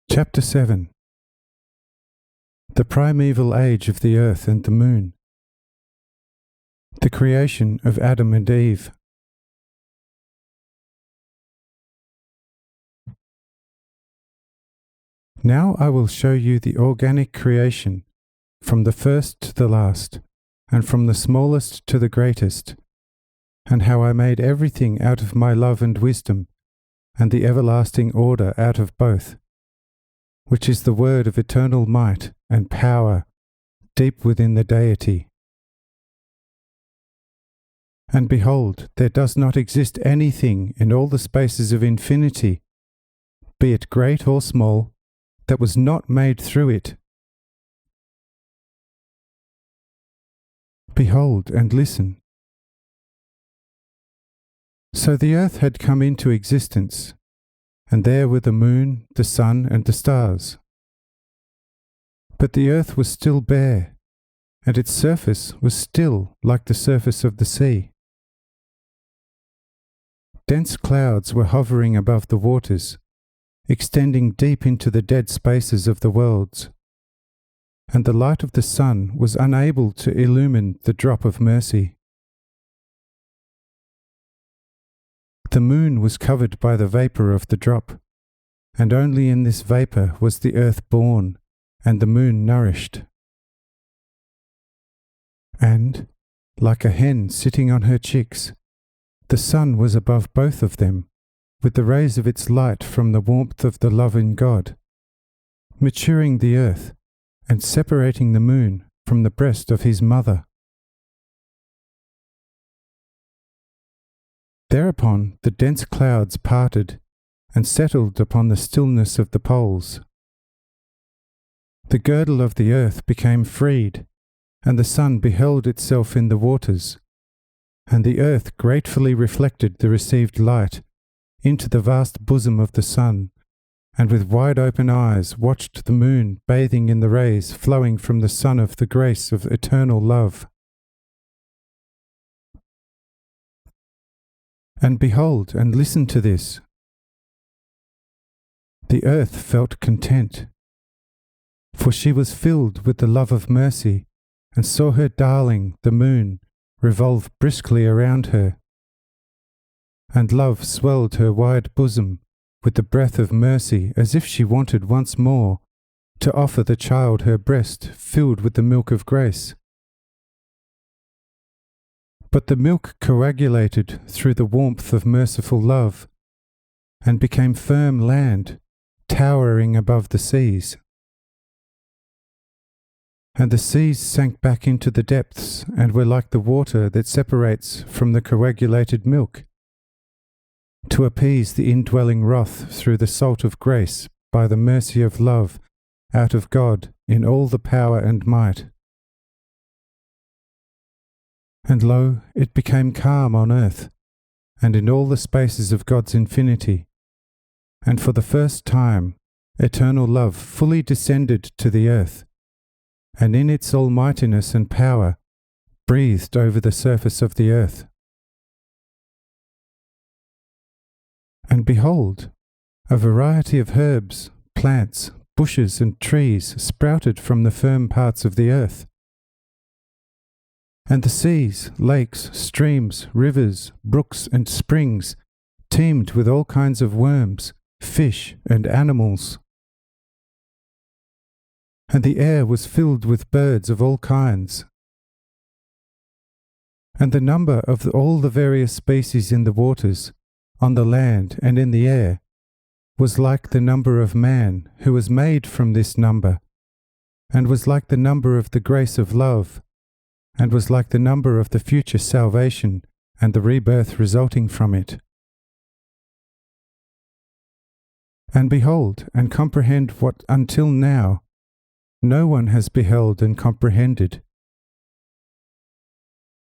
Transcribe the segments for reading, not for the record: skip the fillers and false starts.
Chapter 7. The primeval age of the earth and the moon. The creation of Adam and Eve. Now I will show you the organic creation, from the first to the last, and from the smallest to the greatest, and how I made everything out of my love and wisdom, and the everlasting order out of both, which is the word of eternal might and power deep within the deity. And behold, there does not exist anything in all the spaces of infinity, be it great or small, that was not made through it. Behold and listen. So the earth had come into existence, and there were the moon, the sun, and the stars. But the earth was still bare, and its surface was still like the surface of the sea. Dense clouds were hovering above the waters, extending deep into the dead spaces of the worlds, and the light of the sun was unable to illumine the drop of mercy. The moon was covered by the vapour of the drop, and only in this vapour was the earth born and the moon nourished. And, like a hen sitting on her chicks, the sun was above both of them, with the rays of its light from the warmth of the loving God, maturing the earth and separating the moon from the breast of his mother. Thereupon the dense clouds parted and settled upon the stillness of the poles. The girdle of the earth became freed, and the sun beheld itself in the waters, and the earth gratefully reflected the received light into the vast bosom of the sun, and with wide open eyes watched the moon bathing in the rays flowing from the sun of the grace of eternal love. And behold and listen to this. The earth felt content, for she was filled with the love of mercy, and saw her darling, the moon, revolve briskly around her. And love swelled her wide bosom with the breath of mercy, as if she wanted once more to offer the child her breast filled with the milk of grace. But the milk coagulated through the warmth of merciful love, and became firm land, towering above the seas. And the seas sank back into the depths, and were like the water that separates from the coagulated milk, to appease the indwelling wrath through the salt of grace by the mercy of love out of God in all the power and might. And lo, it became calm on earth, and in all the spaces of God's infinity, and for the first time eternal love fully descended to the earth, and in its almightiness and power breathed over the surface of the earth. And behold, a variety of herbs, plants, bushes, and trees sprouted from the firm parts of the earth. And the seas, lakes, streams, rivers, brooks, and springs teemed with all kinds of worms, fish, and animals. And the air was filled with birds of all kinds. And the number of all the various species in the waters, on the land and in the air, was like the number of man who was made from this number, and was like the number of the grace of love, and was like the number of the future salvation and the rebirth resulting from it. And behold and comprehend what until now no one has beheld and comprehended.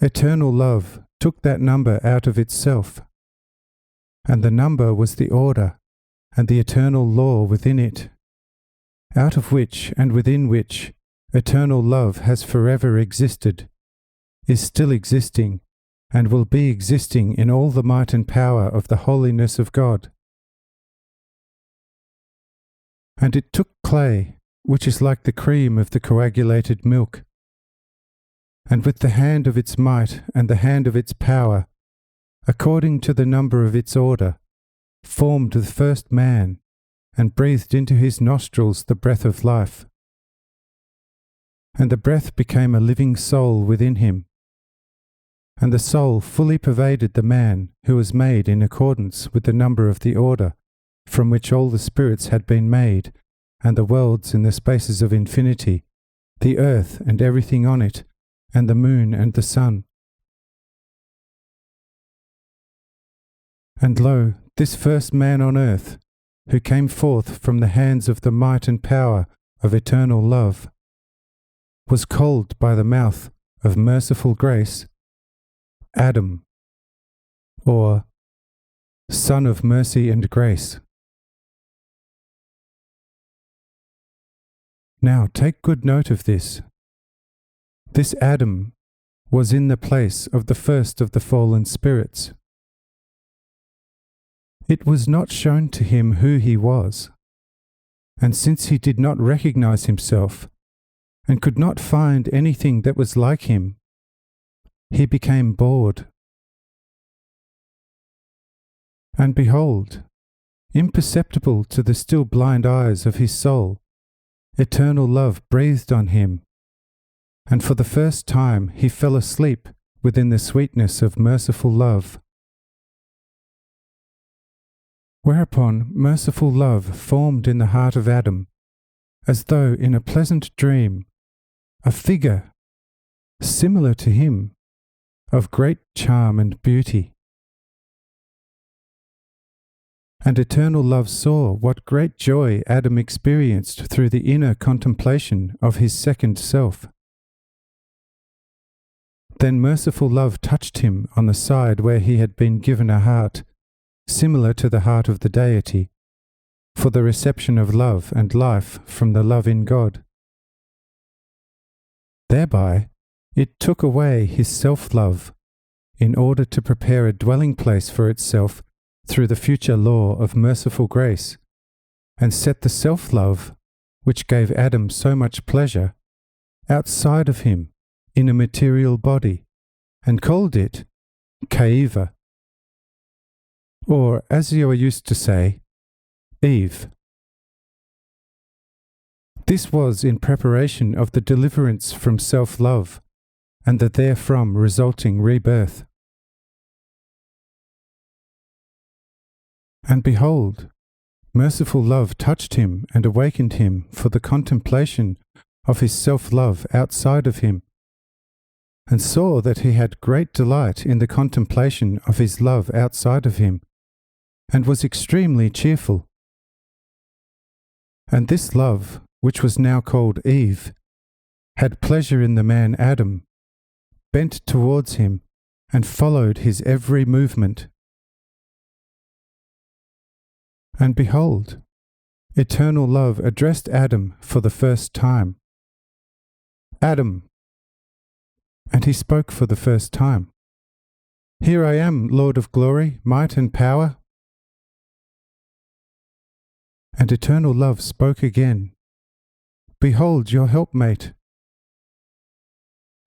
Eternal love took that number out of itself, and the number was the order and the eternal law within it, out of which and within which eternal love has forever existed, is still existing, and will be existing in all the might and power of the holiness of God. And it took clay, which is like the cream of the coagulated milk, and with the hand of its might and the hand of its power, according to the number of its order, formed the first man, and breathed into his nostrils the breath of life. And the breath became a living soul within him, and the soul fully pervaded the man who was made in accordance with the number of the order from which all the spirits had been made, and the worlds in the spaces of infinity, the earth and everything on it, and the moon and the sun. And lo, this first man on earth, who came forth from the hands of the might and power of eternal love, was called by the mouth of merciful grace Adam, or Son of Mercy and Grace. Now take good note of this. This Adam was in the place of the first of the fallen spirits. It was not shown to him who he was, and since he did not recognize himself, and could not find anything that was like him, he became bored. And behold, imperceptible to the still blind eyes of his soul, eternal love breathed on him, and for the first time he fell asleep within the sweetness of merciful love. Whereupon merciful love formed in the heart of Adam, as though in a pleasant dream, a figure similar to him, of great charm and beauty. And eternal love saw what great joy Adam experienced through the inner contemplation of his second self. Then merciful love touched him on the side where he had been given a heart, similar to the heart of the deity, for the reception of love and life from the love in God. Thereby it took away his self-love, in order to prepare a dwelling place for itself through the future law of merciful grace, and set the self-love, which gave Adam so much pleasure, outside of him in a material body, and called it Kaiva, or, as you are used to say, Eve. This was in preparation of the deliverance from self-love, and the therefrom resulting rebirth. And behold, merciful love touched him and awakened him for the contemplation of his self-love outside of him, and saw that he had great delight in the contemplation of his love outside of him, and was extremely cheerful. And this love, which was now called Eve, had pleasure in the man Adam, bent towards him, and followed his every movement. And behold, eternal love addressed Adam for the first time. Adam. And he spoke for the first time. Here I am, Lord of glory, might and power. And eternal love spoke again. Behold your helpmate.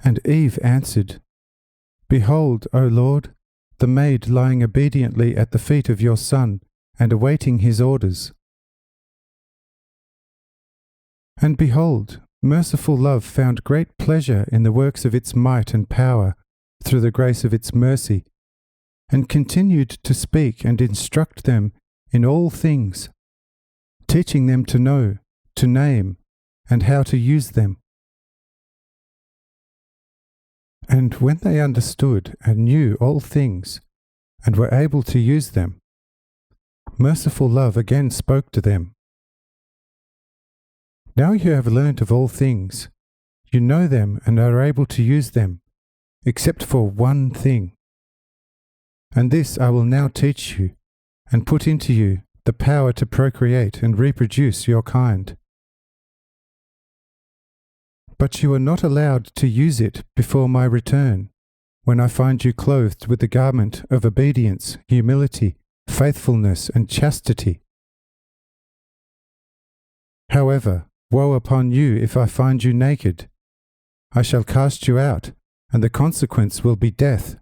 And Eve answered, Behold, O Lord, the maid lying obediently at the feet of your Son, and awaiting his orders. And behold, merciful love found great pleasure in the works of its might and power, through the grace of its mercy, and continued to speak and instruct them in all things, teaching them to know, to name, and how to use them. And when they understood and knew all things, and were able to use them, merciful love again spoke to them. Now you have learnt of all things, you know them and are able to use them, except for one thing. And this I will now teach you, and put into you the power to procreate and reproduce your kind. But you are not allowed to use it before my return, when I find you clothed with the garment of obedience, humility, faithfulness, and chastity. However, woe upon you if I find you naked. I shall cast you out, and the consequence will be death.